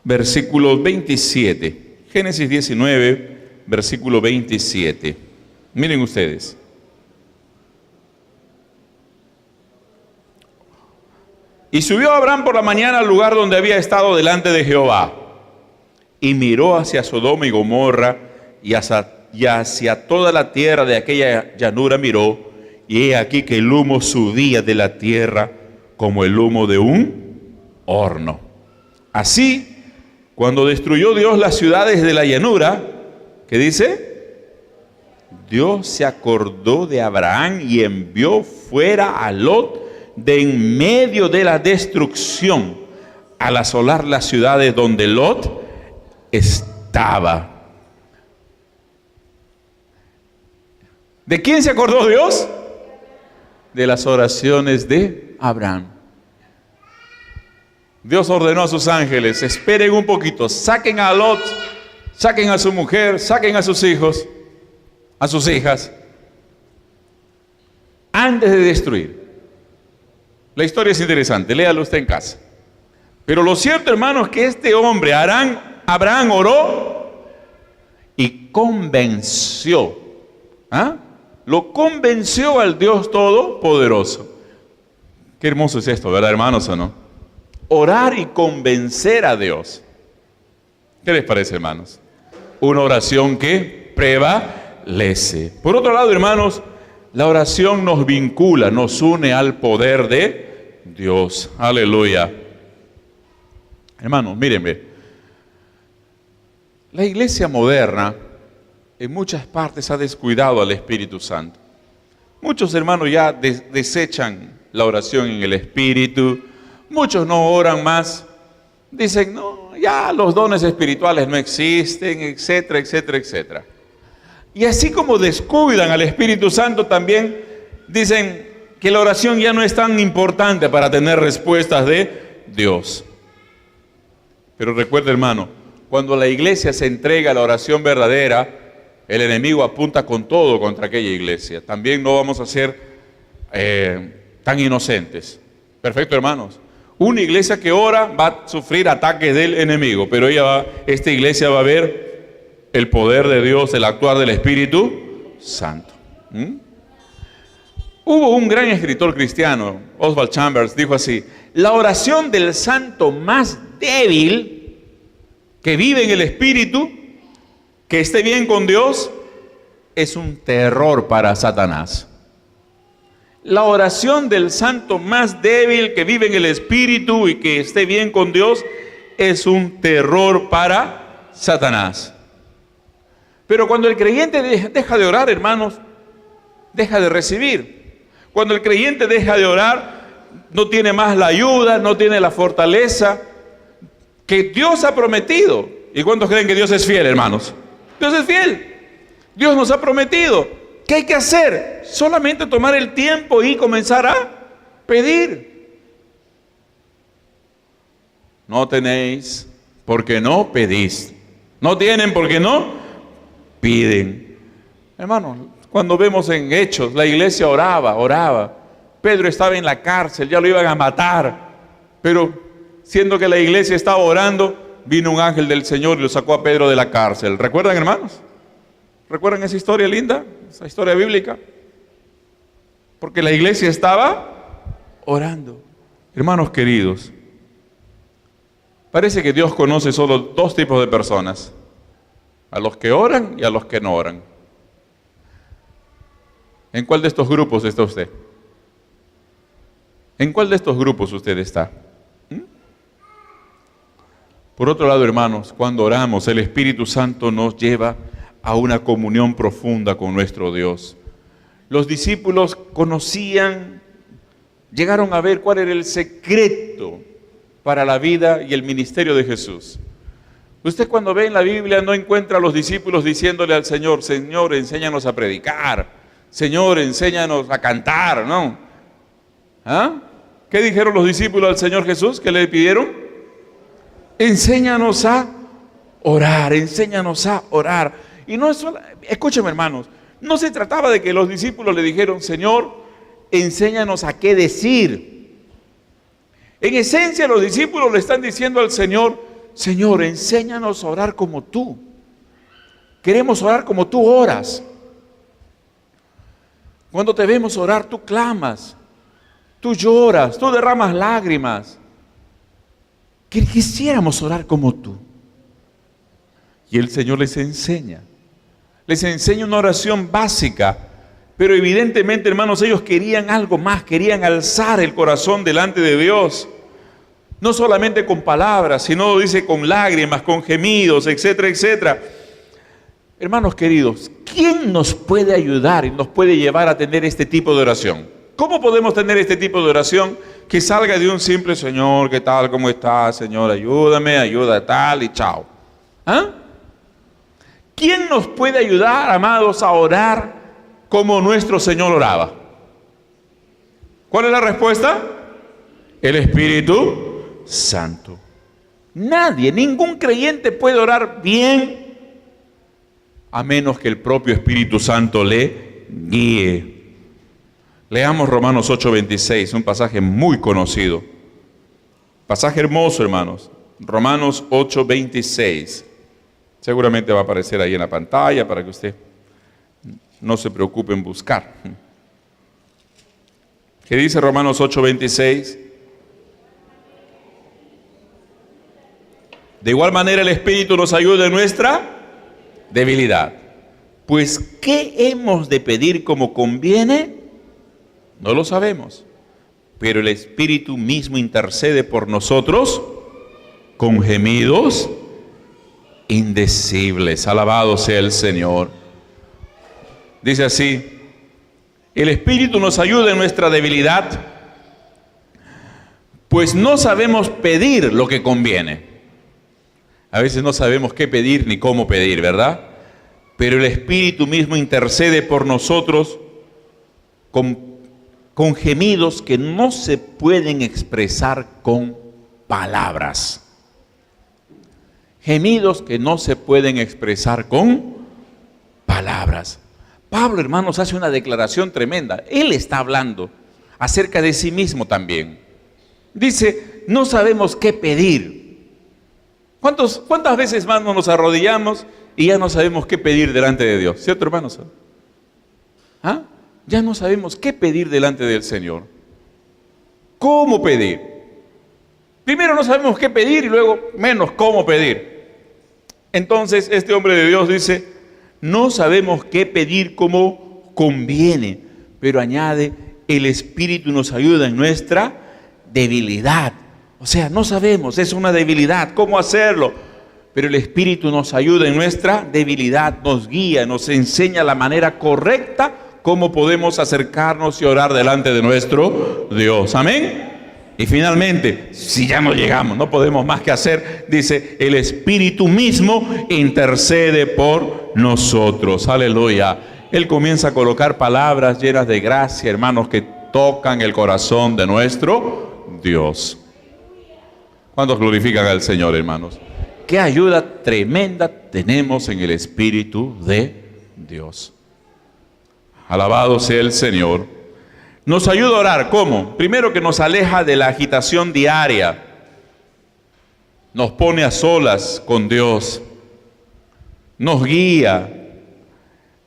versículos 27. Génesis 19, versículo 27. Miren ustedes. Y subió Abraham por la mañana al lugar donde había estado delante de Jehová, y miró hacia Sodoma y Gomorra, y hacia toda la tierra de aquella llanura miró, y he aquí que el humo subía de la tierra como el humo de un horno. Así, cuando destruyó Dios las ciudades de la llanura, ¿qué dice? Dios se acordó de Abraham y envió fuera a Lot de en medio de la destrucción, al asolar las ciudades donde Lot estaba. ¿De quién se acordó Dios? De las oraciones de Abraham. Dios ordenó a sus ángeles: esperen un poquito, saquen a Lot, saquen a su mujer, saquen a sus hijos, a sus hijas, antes de destruir. La historia es interesante, léalo usted en casa. Pero lo cierto, hermanos, es que este hombre, Abraham oró y convenció. Lo convenció al Dios Todopoderoso. Qué hermoso es esto, ¿verdad, hermanos, o no? Orar y convencer a Dios. ¿Qué les parece, hermanos? Una oración que prevalece. Por otro lado, hermanos, la oración nos vincula, nos une al poder de Dios. Aleluya. Hermanos, mírenme. La iglesia moderna en muchas partes ha descuidado al Espíritu Santo. Muchos hermanos ya desechan la oración en el Espíritu. Muchos no oran más. Dicen, no, ya los dones espirituales no existen, etcétera, etcétera, etcétera. Y así como descuidan al Espíritu Santo, también dicen que la oración ya no es tan importante para tener respuestas de Dios. Pero recuerda, hermano, cuando la iglesia se entrega a la oración verdadera, el enemigo apunta con todo contra aquella iglesia. También no vamos a ser tan inocentes. Perfecto, hermanos. Una iglesia que ora va a sufrir ataques del enemigo, pero esta iglesia va a ver el poder de Dios, el actuar del Espíritu Santo. Hubo un gran escritor cristiano, Oswald Chambers, dijo así: la oración del santo más débil, que vive en el Espíritu, que esté bien con Dios, es un terror para Satanás. La oración del santo más débil que vive en el Espíritu y que esté bien con Dios es un terror para Satanás. Pero cuando el creyente deja de orar, hermanos, deja de recibir. Cuando el creyente deja de orar, no tiene más la ayuda, no tiene la fortaleza que Dios ha prometido. ¿Y cuántos creen que Dios es fiel, hermanos? Dios es fiel. Dios nos ha prometido. ¿Qué hay que hacer? Solamente tomar el tiempo y comenzar a pedir. No tenéis porque no pedís. No tienen porque no piden. Hermanos, cuando vemos en Hechos, la iglesia oraba. Pedro estaba en la cárcel, ya lo iban a matar. Pero siendo que la iglesia estaba orando, vino un ángel del Señor y lo sacó a Pedro de la cárcel. ¿Recuerdan, hermanos? ¿Recuerdan esa historia linda? Esa historia bíblica. Porque la iglesia estaba orando. Hermanos queridos, parece que Dios conoce solo 2 tipos de personas: a los que oran y a los que no oran. ¿En cuál de estos grupos está usted? ¿En cuál de estos grupos usted está? Por otro lado, hermanos, cuando oramos, el Espíritu Santo nos lleva a una comunión profunda con nuestro Dios. Los discípulos conocían, llegaron a ver cuál era el secreto para la vida y el ministerio de Jesús. Usted cuando ve en la Biblia no encuentra a los discípulos diciéndole al Señor, Señor, enséñanos a predicar, Señor, enséñanos a cantar, ¿no? ¿Ah? ¿Qué dijeron los discípulos al Señor Jesús? ¿Qué le pidieron? Enséñanos a orar, enséñanos a orar. Y no es solo, escúcheme hermanos, no se trataba de que los discípulos le dijeron, Señor, enséñanos a qué decir. En esencia los discípulos le están diciendo al Señor, Señor, enséñanos a orar como tú. Queremos orar como tú oras. Cuando te vemos orar, tú clamas, tú lloras, tú derramas lágrimas. Quisiéramos orar como tú. Y el Señor les enseña una oración básica, pero evidentemente, hermanos, ellos querían algo más, querían alzar el corazón delante de Dios. No solamente con palabras, sino dice con lágrimas, con gemidos, etcétera, etcétera. Hermanos queridos, ¿quién nos puede ayudar y nos puede llevar a tener este tipo de oración? ¿Cómo podemos tener este tipo de oración que salga de un simple Señor, qué tal, cómo estás, Señor, ayúdame, ayuda tal y chao? ¿Ah? ¿Quién nos puede ayudar, amados, a orar como nuestro Señor oraba? ¿Cuál es la respuesta? El Espíritu Santo. Nadie, ningún creyente puede orar bien a menos que el propio Espíritu Santo le guíe. Leamos Romanos 8:26, un pasaje muy conocido. Pasaje hermoso, hermanos. Romanos 8:26. Seguramente va a aparecer ahí en la pantalla para que usted no se preocupe en buscar. ¿Qué dice Romanos 8:26? De igual manera el Espíritu nos ayuda en nuestra debilidad. Pues, ¿qué hemos de pedir como conviene? No lo sabemos. Pero el Espíritu mismo intercede por nosotros con gemidos indecibles. Alabado sea el Señor. Dice así: el Espíritu nos ayuda en nuestra debilidad, pues no sabemos pedir lo que conviene. A veces no sabemos qué pedir ni cómo pedir, ¿verdad? Pero el Espíritu mismo intercede por nosotros con gemidos que no se pueden expresar con palabras. Gemidos que no se pueden expresar con palabras. Pablo, hermanos, hace una declaración tremenda. Él está hablando acerca de sí mismo también. Dice, no sabemos qué pedir. ¿Cuántas veces más nos arrodillamos y ya no sabemos qué pedir delante de Dios? ¿Cierto, hermanos? ¿Ah? Ya no sabemos qué pedir delante del Señor. ¿Cómo pedir? Primero no sabemos qué pedir y luego menos cómo pedir. Entonces este hombre de Dios dice, no sabemos qué pedir como conviene, pero añade, el Espíritu nos ayuda en nuestra debilidad. O sea, no sabemos, es una debilidad, ¿cómo hacerlo? Pero el Espíritu nos ayuda en nuestra debilidad, nos guía, nos enseña la manera correcta cómo podemos acercarnos y orar delante de nuestro Dios. Amén. Y finalmente, si ya no llegamos, no podemos más que hacer, dice, el Espíritu mismo intercede por nosotros. Aleluya. Él comienza a colocar palabras llenas de gracia, hermanos, que tocan el corazón de nuestro Dios. ¿Cuántos glorifican al Señor, hermanos? Qué ayuda tremenda tenemos en el Espíritu de Dios. Alabado sea el Señor. Nos ayuda a orar, ¿cómo? Primero que nos aleja de la agitación diaria. Nos pone a solas con Dios. Nos guía.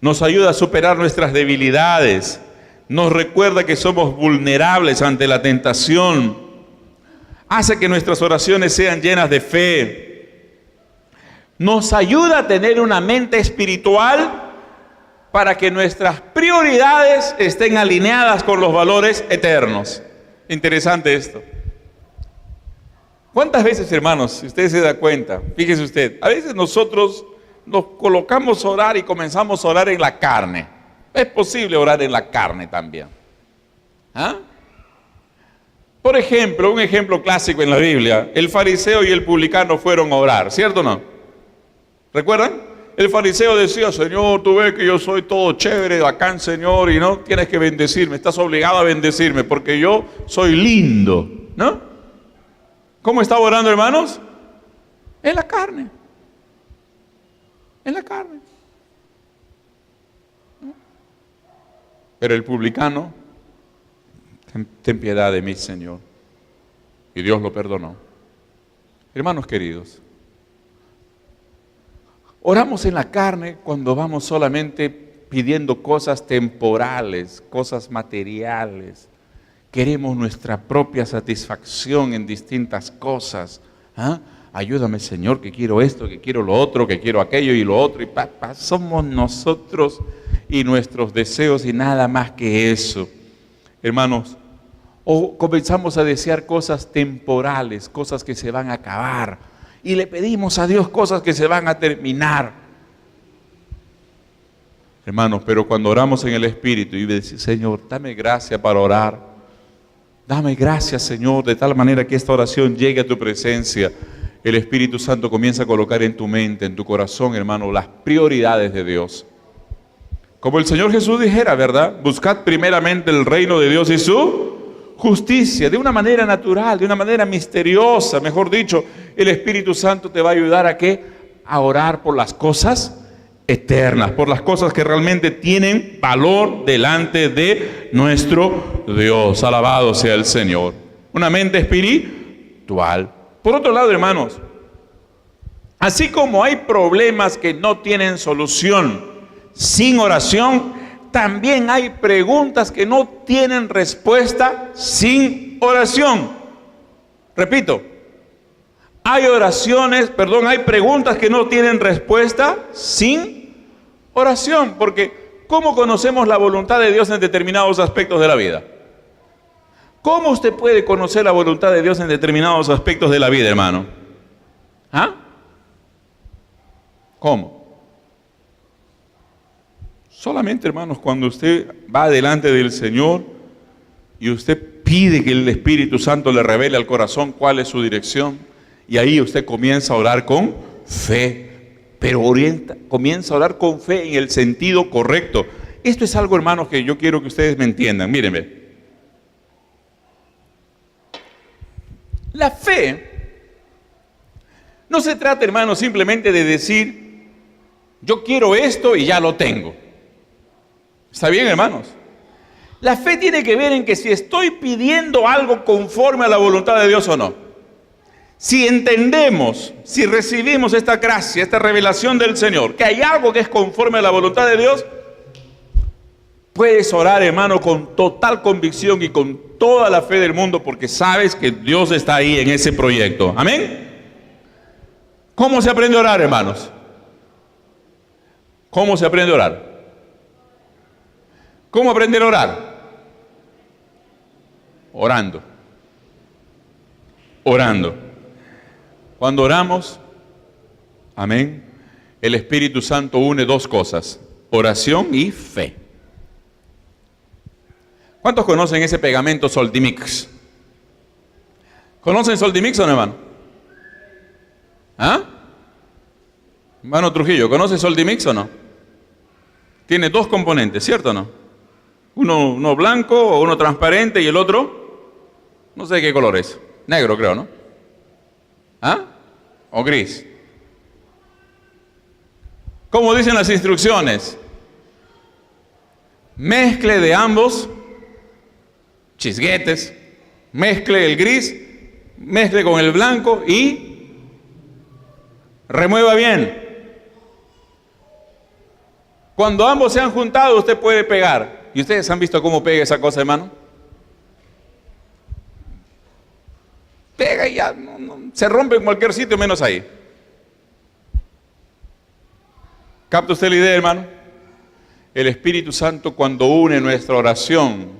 Nos ayuda a superar nuestras debilidades. Nos recuerda que somos vulnerables ante la tentación. Hace que nuestras oraciones sean llenas de fe. Nos ayuda a tener una mente espiritual para que nuestras prioridades estén alineadas con los valores eternos. Interesante esto. ¿Cuántas veces, hermanos, si usted se da cuenta, fíjese usted, a veces nosotros nos colocamos a orar y comenzamos a orar en la carne? Es posible orar en la carne también. ¿Ah? Por ejemplo, un ejemplo clásico en la Biblia, el fariseo y el publicano fueron a orar, ¿cierto o no? ¿Recuerdan? El fariseo decía, Señor, tú ves que yo soy todo chévere, bacán, Señor, y no tienes que bendecirme, estás obligado a bendecirme porque yo soy lindo, ¿no? ¿Cómo estaba orando, hermanos? En la carne. En la carne. Pero el publicano, ten piedad de mí, Señor. Y Dios lo perdonó. Hermanos queridos, oramos en la carne cuando vamos solamente pidiendo cosas temporales, cosas materiales. Queremos nuestra propia satisfacción en distintas cosas. ¿Ah? Ayúdame, Señor, que quiero esto, que quiero lo otro, que quiero aquello y lo otro. Y somos nosotros y nuestros deseos y nada más que eso. Hermanos, o comenzamos a desear cosas temporales, cosas que se van a acabar. Y le pedimos a Dios cosas que se van a terminar. Hermanos, pero cuando oramos en el Espíritu y decimos, Señor, dame gracia para orar. Dame gracias, Señor, de tal manera que esta oración llegue a tu presencia. El Espíritu Santo comienza a colocar en tu mente, en tu corazón, hermano, las prioridades de Dios. Como el Señor Jesús dijera, ¿verdad? Buscad primeramente el reino de Dios y su justicia, de una manera natural, de una manera misteriosa, mejor dicho. El Espíritu Santo te va a ayudar a ¿qué? A orar por las cosas eternas, por las cosas que realmente tienen valor delante de nuestro Dios. Alabado sea el Señor. Una mente espiritual. Por otro lado, hermanos, así como hay problemas que no tienen solución sin oración, también hay preguntas que no tienen respuesta sin oración. Repito, hay preguntas que no tienen respuesta sin oración, porque ¿cómo conocemos la voluntad de Dios en determinados aspectos de la vida? ¿Cómo usted puede conocer la voluntad de Dios en determinados aspectos de la vida, hermano? ¿Ah? ¿Cómo? Solamente, hermanos, cuando usted va delante del Señor y usted pide que el Espíritu Santo le revele al corazón cuál es su dirección, y ahí usted comienza a orar con fe, pero comienza a orar con fe en el sentido correcto. Esto es algo, hermanos, que yo quiero que ustedes me entiendan. Mírenme. La fe no se trata, hermanos, simplemente de decir, yo quiero esto y ya lo tengo. ¿Está bien, hermanos? La fe tiene que ver en que si estoy pidiendo algo conforme a la voluntad de Dios o no. Si entendemos, si recibimos esta gracia, esta revelación del Señor, que hay algo que es conforme a la voluntad de Dios, puedes orar, hermano, con total convicción y con toda la fe del mundo, porque sabes que Dios está ahí en ese proyecto. ¿Amén? ¿Cómo se aprende a orar, hermanos? ¿Cómo se aprende a orar? ¿Cómo aprender a orar? Orando. Orando. Cuando oramos, amén, el Espíritu Santo une dos cosas, oración y fe. ¿Cuántos conocen ese pegamento Soldimix? ¿Conocen Soldimix o no, hermano? ¿Ah? Hermano Trujillo, ¿conoce Soldimix o no? Tiene dos componentes, ¿cierto o no? Uno blanco o uno transparente y el otro, no sé qué color es, negro creo, ¿no? ¿Ah? ¿O gris? ¿Cómo dicen las instrucciones? Mezcle de ambos chisguetes, mezcle el gris, mezcle con el blanco y remueva bien. Cuando ambos se han juntado, usted puede pegar. ¿Y ustedes han visto cómo pega esa cosa, hermano? Pega y ya se rompe en cualquier sitio menos ahí. ¿Capta usted la idea, hermano? El Espíritu Santo, cuando une nuestra oración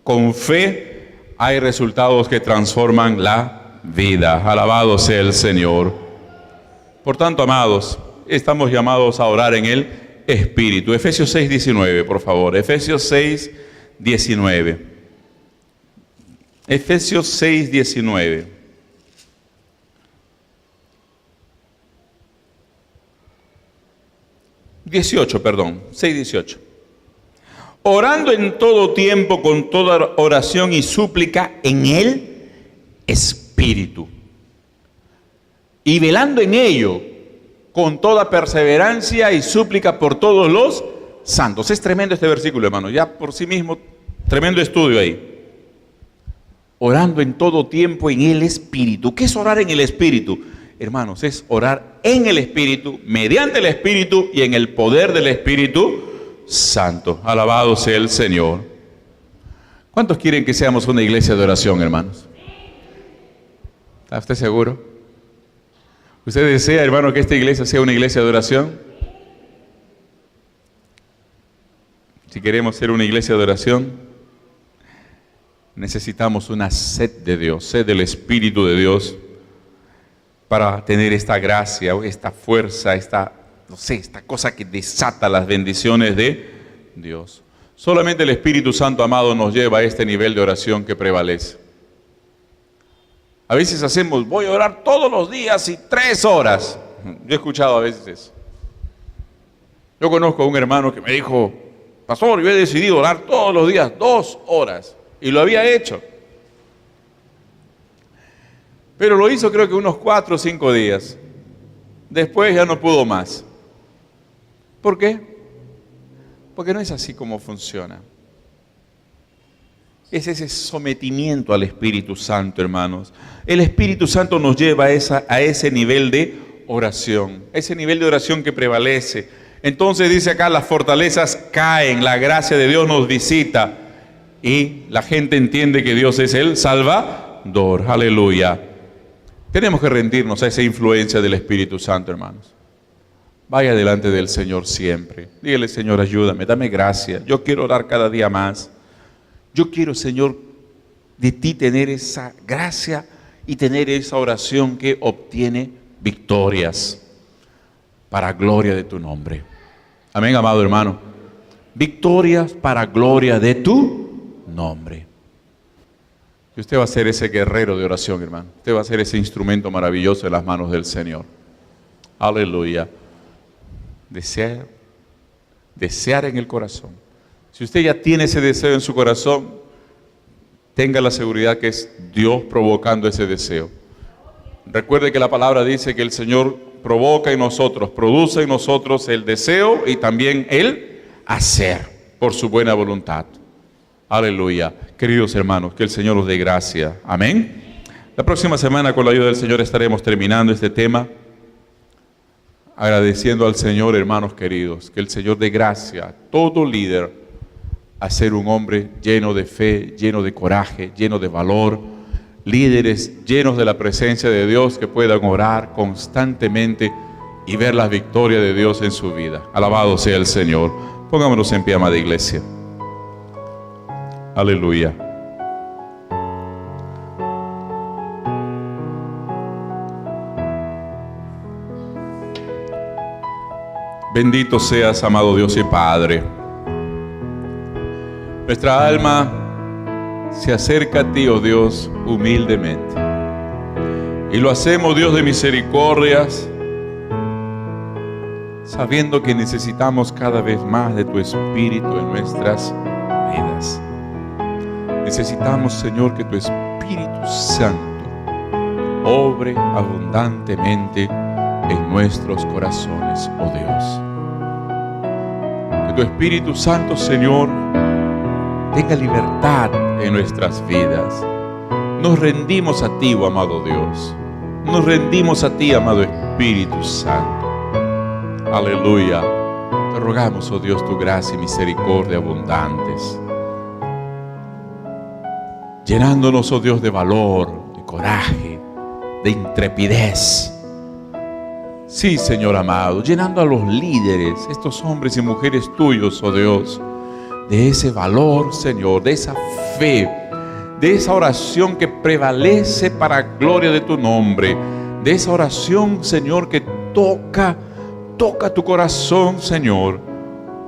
con fe, hay resultados que transforman la vida. Alabado sea el Señor. Por tanto, amados, estamos llamados a orar en el espíritu. Efesios 6:19, por favor. Efesios 6:19. Efesios 6:19. Perdón, 6:18. Orando en todo tiempo con toda oración y súplica en el Espíritu. Y velando en ello con toda perseverancia y súplica por todos los santos. Es tremendo este versículo, hermano. Ya por sí mismo, tremendo estudio ahí. Orando en todo tiempo en el Espíritu. ¿Qué es orar en el Espíritu? Hermanos, es orar en el Espíritu, mediante el Espíritu y en el poder del Espíritu Santo. Alabado sea el Señor. ¿Cuántos quieren que seamos una iglesia de oración, hermanos? ¿Está usted seguro? ¿Usted desea, hermano, que esta iglesia sea una iglesia de oración? Si queremos ser una iglesia de oración, necesitamos una sed de Dios, sed del Espíritu de Dios, para tener esta gracia, esta fuerza, esta cosa que desata las bendiciones de Dios. Solamente el Espíritu Santo, amado, nos lleva a este nivel de oración que prevalece. A veces hacemos, voy a orar todos los días y 3 horas. Yo he escuchado a veces eso. Yo conozco a un hermano que me dijo, pastor, yo he decidido orar todos los días 2 horas. Y lo había hecho. Pero lo hizo creo que unos 4 o 5 días. Después ya no pudo más. ¿Por qué? Porque no es así como funciona. Es ese sometimiento al Espíritu Santo, hermanos. El Espíritu Santo nos lleva a ese nivel de oración, ese nivel de oración que prevalece. Entonces dice acá, las fortalezas caen, la gracia de Dios nos visita y la gente entiende que Dios es el Salvador. Aleluya. Tenemos que rendirnos a esa influencia del Espíritu Santo, hermanos. Vaya delante del Señor siempre. Dígale, Señor, ayúdame, dame gracia. Yo quiero orar cada día más. Yo quiero, Señor, de ti tener esa gracia y tener esa oración que obtiene victorias para gloria de tu nombre. Amén, amado hermano. Victorias para gloria de tu nombre. Y usted va a ser ese guerrero de oración, hermano. Usted va a ser ese instrumento maravilloso en las manos del Señor. Aleluya. Desear en el corazón. Si usted ya tiene ese deseo en su corazón, tenga la seguridad que es Dios provocando ese deseo. Recuerde que la palabra dice que el Señor provoca en nosotros, produce en nosotros el deseo y también el hacer por su buena voluntad. Aleluya. Queridos hermanos, que el Señor os dé gracia. Amén. La próxima semana, con la ayuda del Señor, estaremos terminando este tema. Agradeciendo al Señor, hermanos queridos, que el Señor dé gracia a todo líder a ser un hombre lleno de fe, lleno de coraje, lleno de valor, líderes llenos de la presencia de Dios que puedan orar constantemente y ver las victorias de Dios en su vida. Alabado sea el Señor. Pongámonos en pie, amada iglesia. Aleluya. Bendito seas, amado Dios y Padre. Nuestra alma se acerca a ti, oh Dios, humildemente. Y lo hacemos, Dios de misericordias, sabiendo que necesitamos cada vez más de tu Espíritu en nuestras vidas. Necesitamos, Señor, que tu Espíritu Santo obre abundantemente en nuestros corazones, oh Dios. Que tu Espíritu Santo, Señor, tenga libertad en nuestras vidas. Nos rendimos a ti, oh amado Dios. Nos rendimos a ti, amado Espíritu Santo. Aleluya. Te rogamos, oh Dios, tu gracia y misericordia abundantes. Llenándonos, oh Dios, de valor, de coraje, de intrepidez. Sí, Señor amado, llenando a los líderes, estos hombres y mujeres tuyos, oh Dios, de ese valor, Señor, de esa fe, de esa oración que prevalece para gloria de tu nombre, de esa oración, Señor, que toca tu corazón, Señor,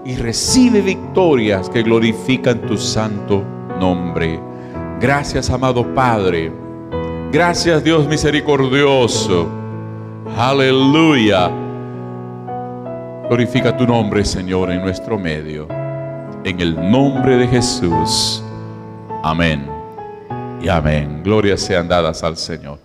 y recibe victorias que glorifican tu santo nombre. Gracias, amado Padre. Gracias, Dios misericordioso. Aleluya. Glorifica tu nombre, Señor, en nuestro medio. En el nombre de Jesús. Amén y amén. Glorias sean dadas al Señor.